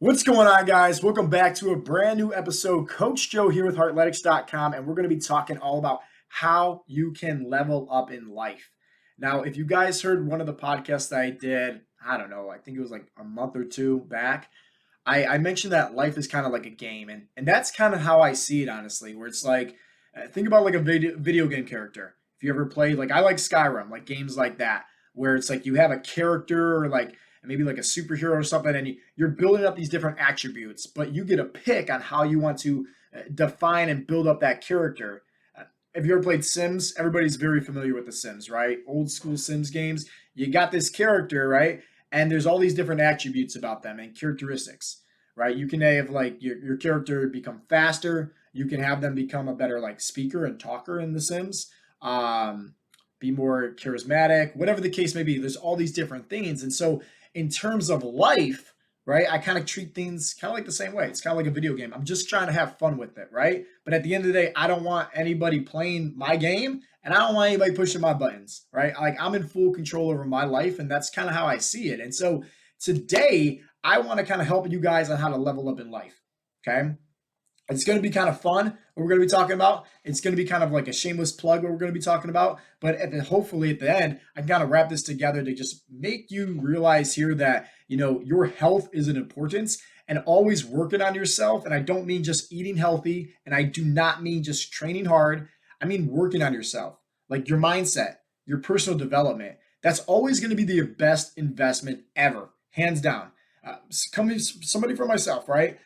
What's going on, guys? Welcome back to a brand new episode. Coach Joe here with Heartletics.com, and we're going to be talking all about how you can level up in life. Now, if you guys heard one of the podcasts that I did, I don't know, I think it was like a month or two back, I mentioned that life is kind of like a game, and that's kind of how I see it, honestly, where it's like, think about like a video game character. If you ever played, like, I like Skyrim, like games like that, where it's like you have a character or like maybe like a superhero or something, and you're building up these different attributes, but you get a pick on how you want to define and build up that character. Have you ever played Sims? Everybody's very familiar with the Sims, right? Old school Sims games. You got this character, right? And there's all these different attributes about them and characteristics, right? You can have like your character become faster. You can have them become a better like speaker and talker in the Sims. Be more charismatic, whatever the case may be. There's all these different things. And so in terms of life, right, I kind of treat things kind of like the same way. It's kind of like a video game. I'm just trying to have fun with it, right? But at the end of the day, I don't want anybody playing my game and I don't want anybody pushing my buttons, right? Like I'm in full control over my life and that's kind of how I see it. And so today, I want to kind of help you guys on how to level up in life, okay? It's going to be kind of fun what we're going to be talking about. It's going to be kind of like a shameless plug what we're going to be talking about. But hopefully at the end, I can kind of wrap this together to just make you realize here that, your health is an importance and always working on yourself. And I don't mean just eating healthy. And I do not mean just training hard. I mean working on yourself, like your mindset, your personal development. That's always going to be the best investment ever, hands down. Somebody for myself, right?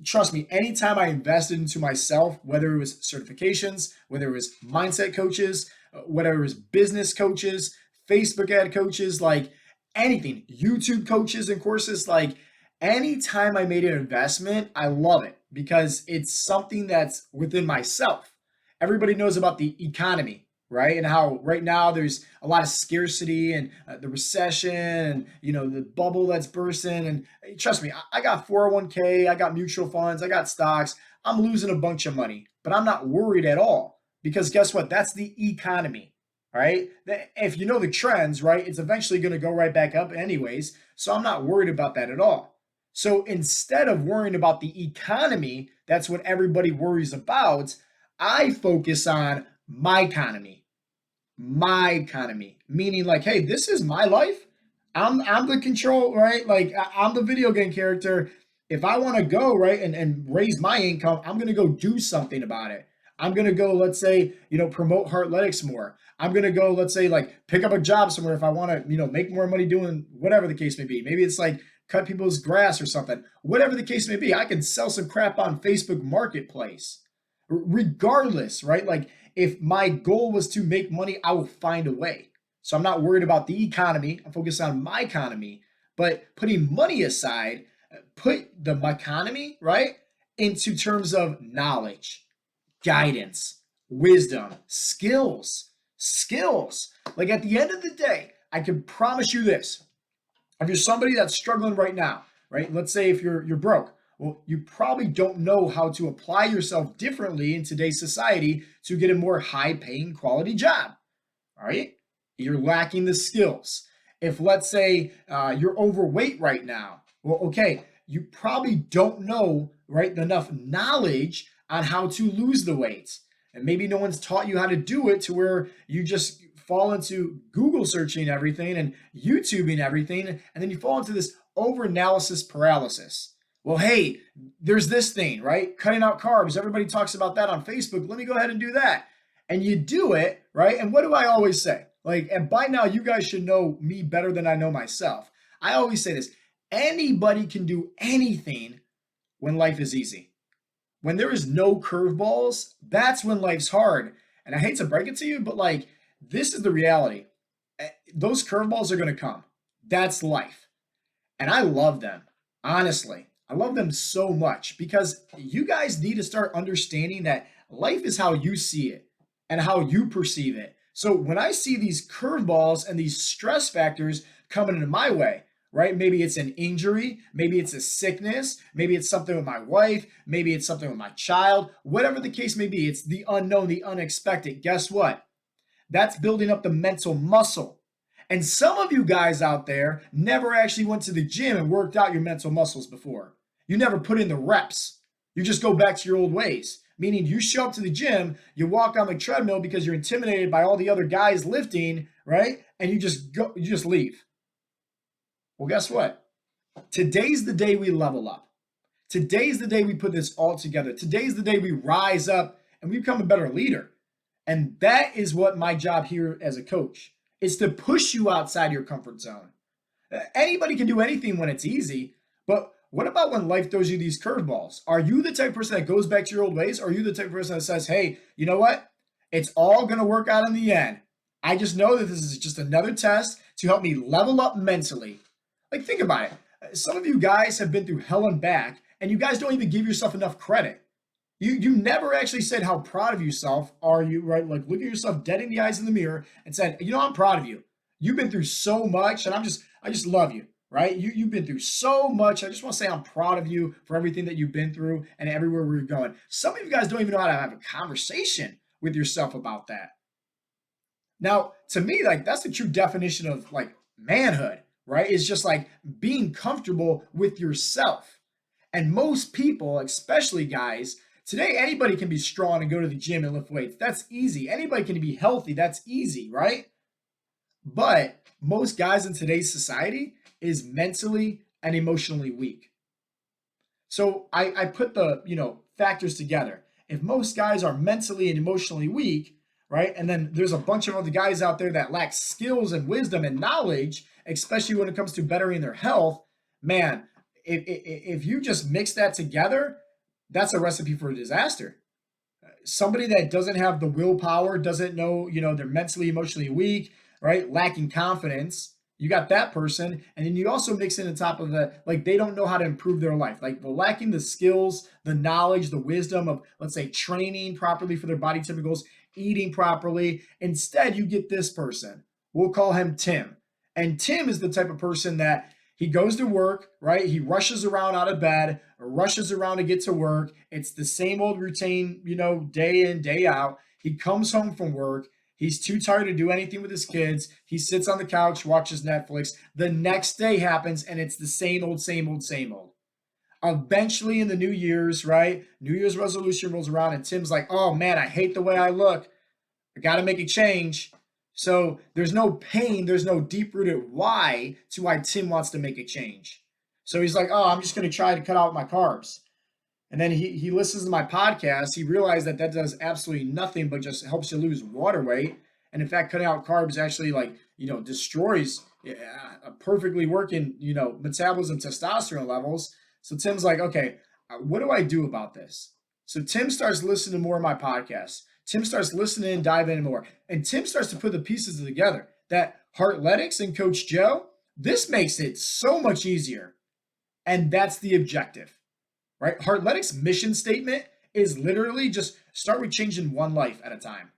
Trust me, anytime I invested into myself, whether it was certifications, whether it was mindset coaches, whether it was business coaches, Facebook ad coaches, like anything, YouTube coaches and courses, like anytime I made an investment, I love it because it's something that's within myself. Everybody knows about the economy, right? And how right now there's a lot of scarcity and the recession and the bubble that's bursting. And trust me, I got 401k, I got mutual funds, I got stocks. I'm losing a bunch of money, but I'm not worried at all because guess what? That's the economy, right? If you know the trends, right, it's eventually going to go right back up anyways. So I'm not worried about that at all. So instead of worrying about the economy, that's what everybody worries about. I focus on my economy, meaning like, hey, this is my life. I'm the control, right? Like I'm the video game character. If I want to go right and raise my income, I'm gonna go do something about it. I'm gonna go, let's say, promote Heartletics more. I'm gonna go, let's say, like pick up a job somewhere if I want to, make more money doing whatever the case may be. Maybe it's like cut people's grass or something. Whatever the case may be, I can sell some crap on Facebook Marketplace regardless, right? Like if my goal was to make money, I will find a way. So I'm not worried about the economy. I'm focused on my economy, but putting money aside, put the economy, right, into terms of knowledge, guidance, wisdom, skills. Like at the end of the day, I can promise you this. If you're somebody that's struggling right now, right? Let's say if you're broke, well, you probably don't know how to apply yourself differently in today's society to get a more high paying quality job. All right. You're lacking the skills. If let's say you're overweight right now, well, okay, you probably don't know, right, enough knowledge on how to lose the weight. And maybe no one's taught you how to do it to where you just fall into Google searching everything and YouTubing everything. And then you fall into this over analysis paralysis. Well, hey, there's this thing, right? Cutting out carbs. Everybody talks about that on Facebook. Let me go ahead and do that. And you do it, right? And what do I always say? Like, and by now you guys should know me better than I know myself. I always say this: anybody can do anything when life is easy. When there is no curveballs, that's when life's hard. And I hate to break it to you, but like, this is the reality. Those curveballs are going to come. That's life. And I love them, honestly. I love them so much because you guys need to start understanding that life is how you see it and how you perceive it. So when I see these curveballs and these stress factors coming into my way, right? Maybe it's an injury, maybe it's a sickness, maybe it's something with my wife, maybe it's something with my child, whatever the case may be, it's the unknown, the unexpected. Guess what? That's building up the mental muscle. And some of you guys out there never actually went to the gym and worked out your mental muscles before. You never put in the reps. You just go back to your old ways. Meaning you show up to the gym, you walk on the treadmill because you're intimidated by all the other guys lifting, right? And you just leave. Well, guess what? Today's the day we level up. Today's the day we put this all together. Today's the day we rise up and we become a better leader. And that is what my job here as a coach is, to push you outside your comfort zone. Anybody can do anything when it's easy, but what about when life throws you these curveballs? Are you the type of person that goes back to your old ways? Or are you the type of person that says, hey, you know what? It's all going to work out in the end. I just know that this is just another test to help me level up mentally. Like, think about it. Some of you guys have been through hell and back, and you guys don't even give yourself enough credit. You never actually said how proud of yourself are you, right? Like, look at yourself dead in the eyes in the mirror and said, you know, I'm proud of you. You've been through so much, and I just love you, right? You've been through so much. I just want to say I'm proud of you for everything that you've been through and everywhere we're going. Some of you guys don't even know how to have a conversation with yourself about that. Now, to me, like, that's the true definition of like manhood, right? It's just like being comfortable with yourself. And most people, especially guys, today, anybody can be strong and go to the gym and lift weights. That's easy. Anybody can be healthy. That's easy, right? But most guys in today's society is mentally and emotionally weak. So I put the, factors together. If most guys are mentally and emotionally weak, right? And then there's a bunch of other guys out there that lack skills and wisdom and knowledge, especially when it comes to bettering their health, man, if you just mix that together, that's a recipe for a disaster. Somebody that doesn't have the willpower, doesn't know, they're mentally, emotionally weak, right? Lacking confidence. You got that person. And then you also mix in on top of the, like, they don't know how to improve their life. Like, they're lacking the skills, the knowledge, the wisdom of, let's say, training properly for their body typicals, eating properly. Instead, you get this person. We'll call him Tim. And Tim is the type of person that he goes to work, right? He rushes around out of bed, rushes around to get to work. It's the same old routine, day in, day out. He comes home from work. He's too tired to do anything with his kids. He sits on the couch, watches Netflix. The next day happens, and it's the same old, same old, same old. Eventually in the New Year's, right? New Year's resolution rolls around, and Tim's like, oh man, I hate the way I look. I got to make a change. So there's no pain, there's no deep-rooted why to why Tim wants to make a change. So he's like, oh, I'm just going to try to cut out my carbs. And then he listens to my podcast. He realized that does absolutely nothing but just helps you lose water weight. And in fact, cutting out carbs actually destroys a perfectly working, metabolism, testosterone levels. So Tim's like, okay, what do I do about this? So Tim starts listening to more of my podcasts. Tim starts listening and diving in more. And Tim starts to put the pieces together that Heartletics and Coach Joe, this makes it so much easier. And that's the objective, right? Heartletics' mission statement is literally just start with changing one life at a time.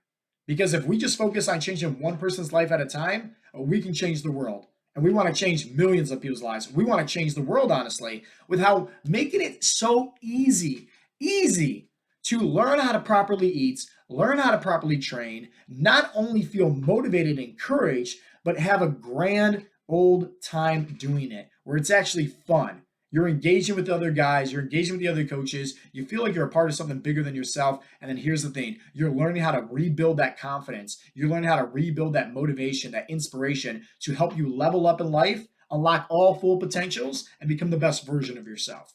Because if we just focus on changing one person's life at a time, we can change the world. And we want to change millions of people's lives. We want to change the world, honestly, with how making it so easy to learn how to properly eat, learn how to properly train, not only feel motivated and encouraged, but have a grand old time doing it, where it's actually fun. You're engaging with the other guys, you're engaging with the other coaches, you feel like you're a part of something bigger than yourself. And then here's the thing, you're learning how to rebuild that confidence. You're learning how to rebuild that motivation, that inspiration to help you level up in life, unlock all full potentials, and become the best version of yourself.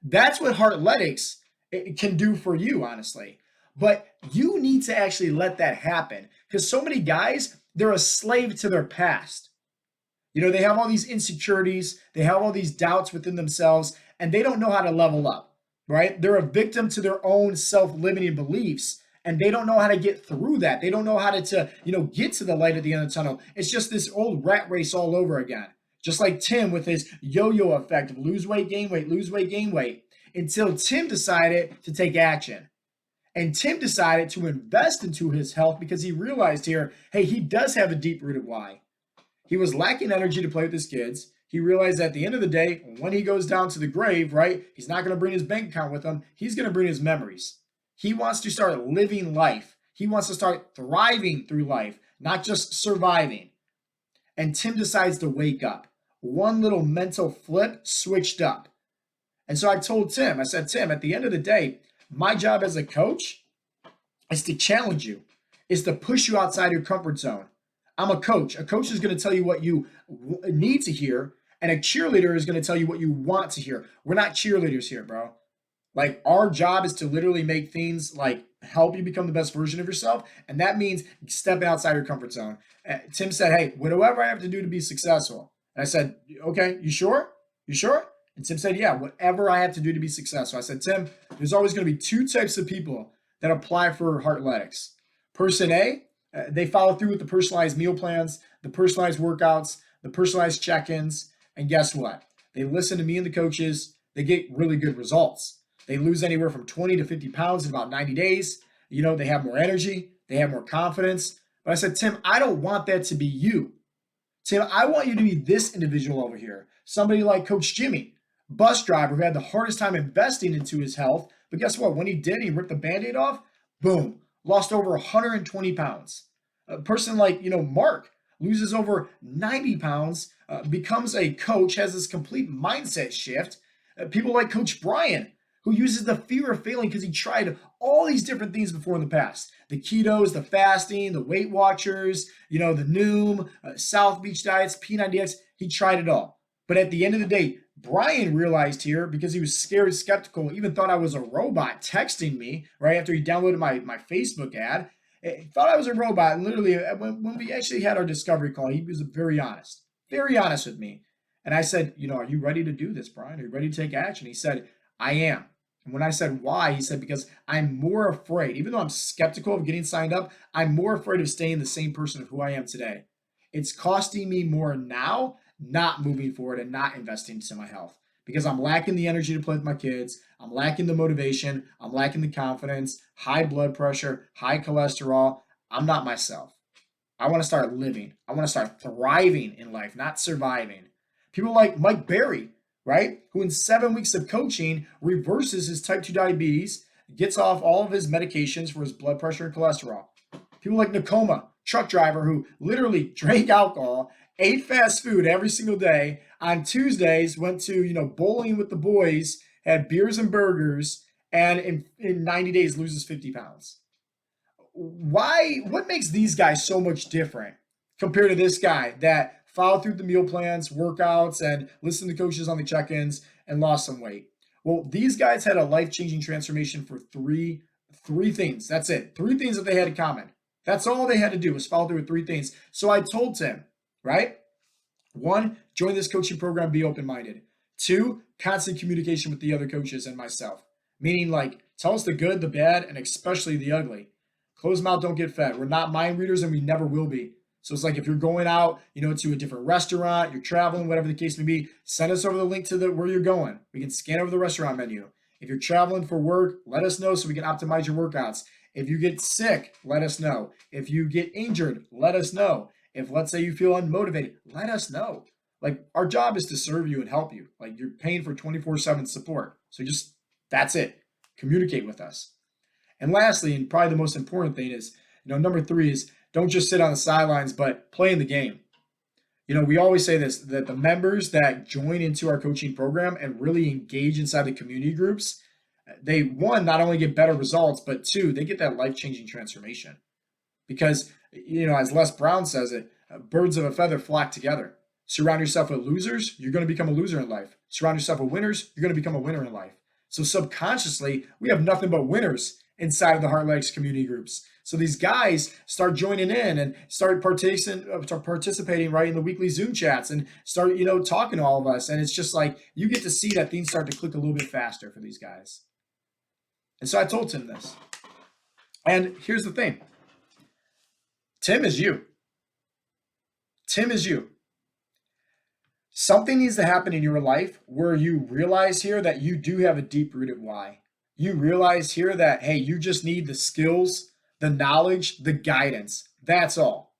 That's what Heartletics can do for you, honestly. But you need to actually let that happen, because so many guys, they're a slave to their past. They have all these insecurities, they have all these doubts within themselves, and they don't know how to level up, right? They're a victim to their own self-limiting beliefs, and they don't know how to get through that. They don't know how to get to the light at the end of the tunnel. It's just this old rat race all over again. Just like Tim with his yo-yo effect of lose weight, gain weight, lose weight, gain weight, until Tim decided to take action. And Tim decided to invest into his health because he realized here, hey, he does have a deep-rooted why. He was lacking energy to play with his kids. He realized at the end of the day, when he goes down to the grave, right, he's not going to bring his bank account with him. He's going to bring his memories. He wants to start living life. He wants to start thriving through life, not just surviving. And Tim decides to wake up. One little mental flip switched up. And so I told Tim, I said, Tim, at the end of the day, my job as a coach is to challenge you, is to push you outside your comfort zone. I'm a coach. A coach is going to tell you what you need to hear, and a cheerleader is going to tell you what you want to hear. We're not cheerleaders here, bro. Like, our job is to literally make things like help you become the best version of yourself. And that means stepping outside your comfort zone. Tim said, hey, whatever I have to do to be successful. And I said, okay, you sure? You sure? And Tim said, yeah, whatever I have to do to be successful. I said, Tim, there's always going to be two types of people that apply for Heartletics. Person A, they follow through with the personalized meal plans, the personalized workouts, the personalized check-ins. And guess what? They listen to me and the coaches. They get really good results. They lose anywhere from 20 to 50 pounds in about 90 days. You know, they have more energy. They have more confidence. But I said, Tim, I don't want that to be you. Tim, I want you to be this individual over here. Somebody like Coach Jimmy, bus driver who had the hardest time investing into his health. But guess what? When he did, he ripped the Band-Aid off. Boom. Lost over 120 pounds. A person like, Mark loses over 90 pounds, becomes a coach, has this complete mindset shift. People like Coach Brian, who uses the fear of failing because he tried all these different things before in the past. The ketos, the fasting, the Weight Watchers, the Noom, South Beach diets, P90X. He tried it all. But at the end of the day, Brian realized here, because he was scared, skeptical, even thought I was a robot texting me right after he downloaded my Facebook ad. He thought I was a robot. And literally, when we actually had our discovery call, he was very honest with me. And I said, are you ready to do this, Brian? Are you ready to take action? He said, I am. And when I said why, he said, because I'm more afraid, even though I'm skeptical of getting signed up, I'm more afraid of staying the same person of who I am today. It's costing me more now, not moving forward and not investing into my health, because I'm lacking the energy to play with my kids. I'm lacking the motivation. I'm lacking the confidence, high blood pressure, high cholesterol. I'm not myself. I want to start living. I want to start thriving in life, not surviving. People like Mike Berry, right? Who in 7 weeks of coaching reverses his type 2 diabetes, gets off all of his medications for his blood pressure and cholesterol. People like Nakoma, truck driver, who literally drank alcohol, ate fast food every single day. On Tuesdays, went to, bowling with the boys, had beers and burgers, and in 90 days loses 50 pounds. Why? What makes these guys so much different compared to this guy that followed through the meal plans, workouts, and listened to coaches on the check-ins and lost some weight? Well, these guys had a life-changing transformation for three things. That's it. 3 things that they had in common. That's all they had to do was follow through with 3 things. So I told Tim, right? 1, join this coaching program, be open-minded. 2, constant communication with the other coaches and myself. Meaning, like, tell us the good, the bad, and especially the ugly. Closed mouth don't get fed. We're not mind readers, and we never will be. So it's like if you're going out, to a different restaurant, you're traveling, whatever the case may be, send us over the link to where you're going. We can scan over the restaurant menu. If you're traveling for work, let us know so we can optimize your workouts. If you get sick, let us know. If you get injured, let us know. If, let's say, you feel unmotivated, let us know. Like, our job is to serve you and help you. Like, you're paying for 24/7 support. So that's it. Communicate with us. And lastly, and probably the most important thing is, number 3 is don't just sit on the sidelines, but play in the game. We always say this, that the members that join into our coaching program and really engage inside the community groups, they, 1, not only get better results, but 2, they get that life-changing transformation. Because, as Les Brown says it, birds of a feather flock together. Surround yourself with losers, you're going to become a loser in life. Surround yourself with winners, you're going to become a winner in life. So subconsciously, we have nothing but winners inside of the Heartletics community groups. So these guys start joining in and start participating right in the weekly Zoom chats and start, talking to all of us. And it's just like, you get to see that things start to click a little bit faster for these guys. And so I told Tim this. And here's the thing. Tim is you. Tim is you. Something needs to happen in your life where you realize here that you do have a deep-rooted why. You realize here that, hey, you just need the skills, the knowledge, the guidance. That's all.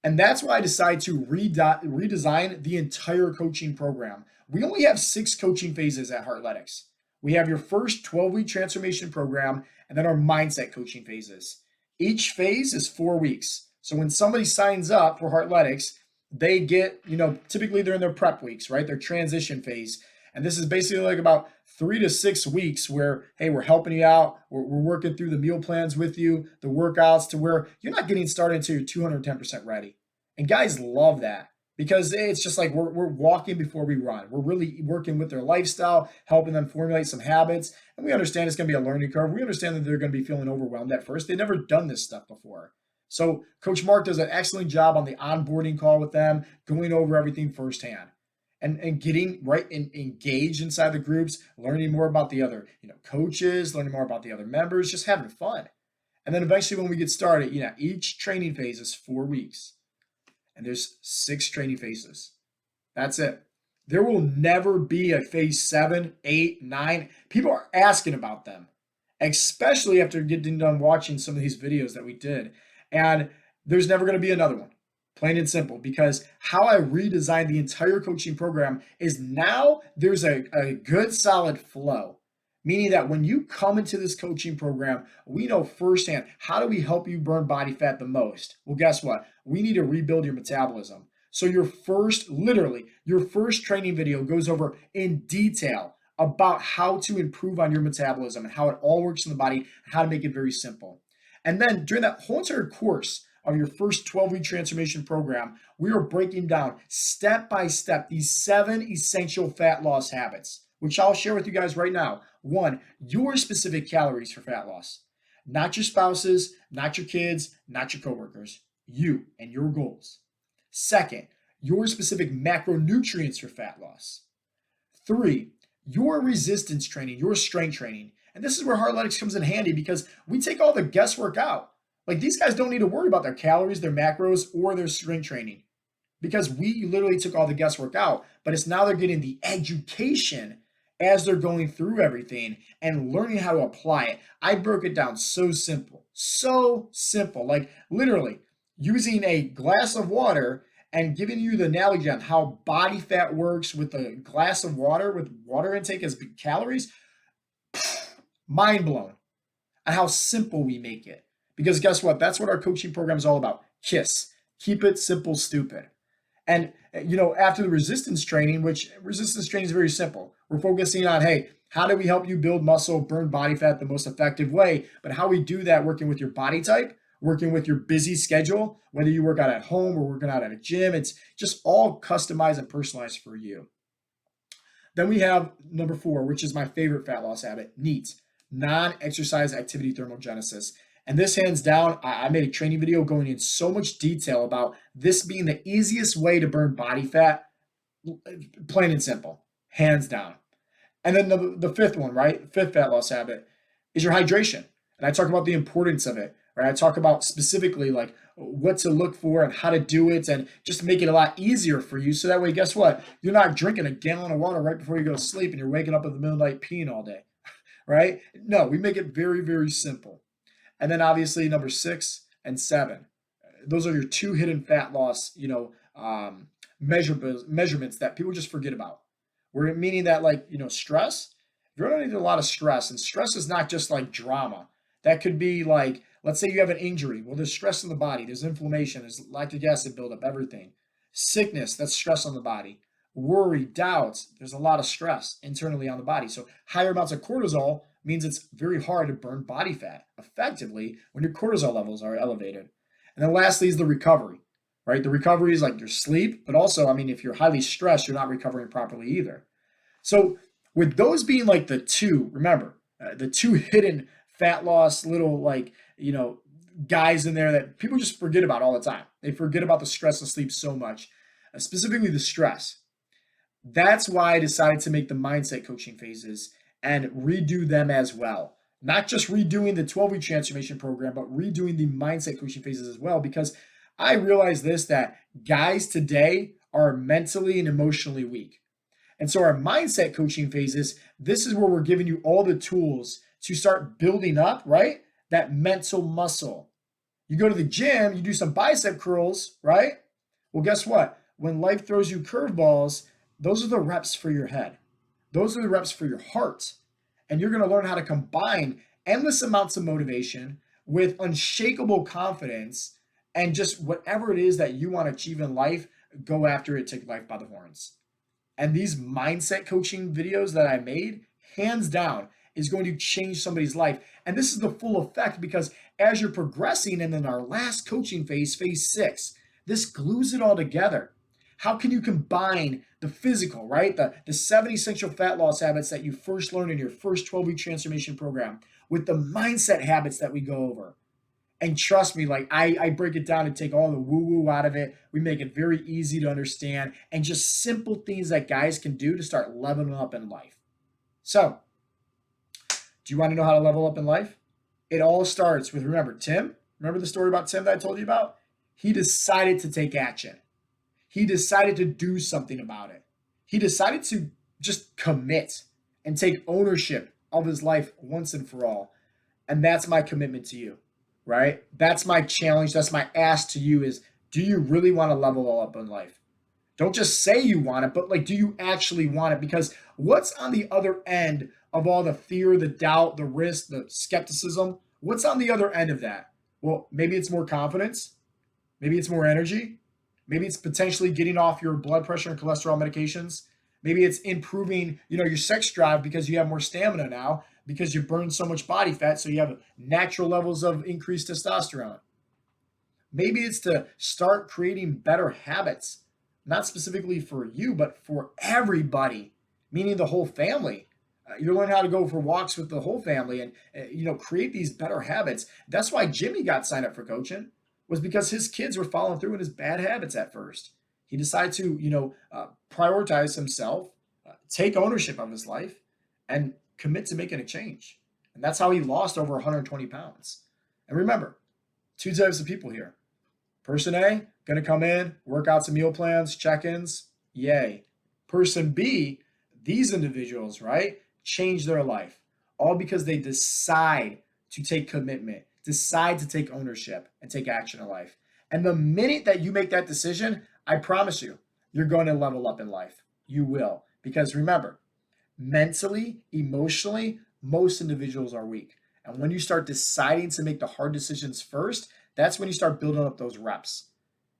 And that's why I decided to redesign the entire coaching program. We only have 6 coaching phases at Heartletics. We have your first 12-week transformation program and then our mindset coaching phases. Each phase is 4 weeks. So when somebody signs up for Heartletics, they get, typically they're in their prep weeks, right? Their transition phase. And this is basically like about 3 to 6 weeks where, hey, we're helping you out. We're working through the meal plans with you, the workouts to where you're not getting started until you're 210% ready. And guys love that because it's just like we're walking before we run. We're really working with their lifestyle, helping them formulate some habits. And we understand it's going to be a learning curve. We understand that they're going to be feeling overwhelmed at first. They've never done this stuff before. So Coach Mark does an excellent job on the onboarding call with them, going over everything firsthand and getting right and engaged inside the groups, learning more about the other, coaches, learning more about the other members, just having fun. And then eventually when we get started, each training phase is 4 weeks and there's 6 training phases. That's it. There will never be a phase 7, 8, 9. People are asking about them, especially after getting done watching some of these videos that we did. And there's never going to be another one, plain and simple, because how I redesigned the entire coaching program is now there's a good solid flow, meaning that when you come into this coaching program, we know firsthand, how do we help you burn body fat the most? Well, guess what? We need to rebuild your metabolism. So your first training video goes over in detail about how to improve on your metabolism and how it all works in the body and how to make it very simple. And then during that whole entire course of your first 12-week transformation program, we are breaking down step by step these 7 essential fat loss habits, which I'll share with you guys right now. 1, your specific calories for fat loss, not your spouses, not your kids, not your coworkers, you and your goals. 2nd, your specific macronutrients for fat loss. 3, your resistance training, your strength training. And this is where Heartletics comes in handy because we take all the guesswork out. Like these guys don't need to worry about their calories, their macros, or their strength training because we literally took all the guesswork out, but it's now they're getting the education as they're going through everything and learning how to apply it. I broke it down so simple, like literally using a glass of water and giving you the analogy on how body fat works with a glass of water with water intake as calories. Mind blown at how simple we make it. Because guess what? That's what our coaching program is all about. KISS. Keep it simple, stupid. And, after the resistance training, which resistance training is very simple. We're focusing on, hey, how do we help you build muscle, burn body fat the most effective way? But how we do that working with your body type, working with your busy schedule, whether you work out at home or working out at a gym, it's just all customized and personalized for you. Then we have number 4, which is my favorite fat loss habit, NEAT. Non-exercise activity thermogenesis. And this hands down, I made a training video going in so much detail about this being the easiest way to burn body fat, plain and simple, hands down. And then the 5th one, right? 5th fat loss habit is your hydration. And I talk about the importance of it, right? I talk about specifically like what to look for and how to do it and just make it a lot easier for you. So that way, guess what? You're not drinking a gallon of water right before you go to sleep and you're waking up in the middle of the night peeing all day. Right? No, we make it very, very simple. And then obviously number 6 and 7, those are your 2 hidden fat loss, measurements that people just forget about. We're meaning that stress, if you're under a lot of stress, and stress is not just like drama. That could be like, let's say you have an injury. Well, there's stress in the body. There's inflammation. There's lactic acid buildup, everything. Sickness, that's stress on the body. Worry, doubts, there's a lot of stress internally on the body. So higher amounts of cortisol means it's very hard to burn body fat effectively when your cortisol levels are elevated. And then lastly is the recovery, right? The recovery is like your sleep, but also, if you're highly stressed, you're not recovering properly either. So with those being like the 2, remember, the 2 hidden fat loss little guys in there that people just forget about all the time. They forget about the stress and sleep so much, specifically the stress. That's why I decided to make the mindset coaching phases and redo them as well. Not just redoing the 12-week transformation program, but redoing the mindset coaching phases as well, because I realized that guys today are mentally and emotionally weak. And so our mindset coaching phases, this is where we're giving you all the tools to start building up, right? That mental muscle. You go to the gym, you do some bicep curls, right? Well, guess what? When life throws you curveballs, those are the reps for your head. Those are the reps for your heart. And you're going to learn how to combine endless amounts of motivation with unshakable confidence and just whatever it is that you want to achieve in life, go after it, take life by the horns. And these mindset coaching videos that I made, hands down, is going to change somebody's life. And this is the full effect because as you're progressing, and then our last coaching phase, phase 6, this glues it all together. How can you combine the physical, right? The 7 essential fat loss habits that you first learned in your first 12-week transformation program with the mindset habits that we go over. And trust me, like I break it down and take all the woo-woo out of it. We make it very easy to understand and just simple things that guys can do to start leveling up in life. So, do you want to know how to level up in life? It all starts with, remember the story about Tim that I told you about? He decided to take action. He decided to do something about it. He decided to just commit and take ownership of his life once and for all. And that's my commitment to you, right? That's my challenge. That's my ask to you is, do you really want to level up in life? Don't just say you want it, but do you actually want it? Because what's on the other end of all the fear, the doubt, the risk, the skepticism? What's on the other end of that? Well, maybe it's more confidence. Maybe it's more energy. Maybe it's potentially getting off your blood pressure and cholesterol medications. Maybe it's improving, your sex drive because you have more stamina now because you burn so much body fat, so you have natural levels of increased testosterone. Maybe it's to start creating better habits, not specifically for you, but for everybody, meaning the whole family. You learn how to go for walks with the whole family and, create these better habits. That's why Jimmy got signed up for coaching, was because his kids were following through in his bad habits at first. He decided to, prioritize himself, take ownership of his life, and commit to making a change. And that's how he lost over 120 pounds. And remember, 2 types of people here. Person A, going to come in, work out some meal plans, check-ins, yay. Person B, these individuals, right, change their life, all because they decide to take commitment, decide to take ownership and take action in life. And the minute that you make that decision, I promise you, you're going to level up in life. You will. Because remember, mentally, emotionally, most individuals are weak. And when you start deciding to make the hard decisions first, that's when you start building up those reps.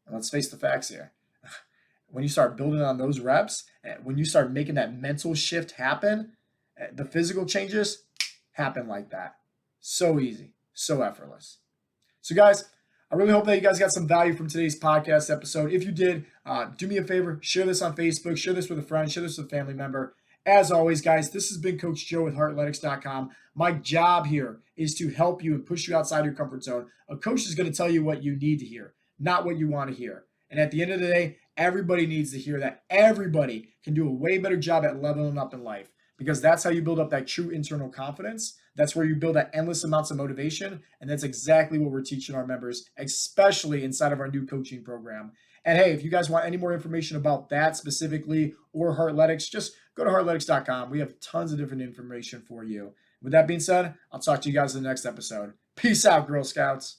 And let's face the facts here. When you start building on those reps, when you start making that mental shift happen, the physical changes happen like that. So easy. So effortless. So guys, I really hope that you guys got some value from today's podcast episode. If you did, do me a favor, share this on Facebook, share this with a friend, share this with a family member. As always, guys, this has been Coach Joe with Heartletics.com. My job here is to help you and push you outside your comfort zone. A coach is going to tell you what you need to hear, not what you want to hear. And at the end of the day, everybody needs to hear that everybody can do a way better job at leveling up in life, because that's how you build up that true internal confidence. That's where you build that endless amounts of motivation. And that's exactly what we're teaching our members, especially inside of our new coaching program. And hey, if you guys want any more information about that specifically or Heartletics, just go to Heartletics.com. We have tons of different information for you. With that being said, I'll talk to you guys in the next episode. Peace out, Girl Scouts.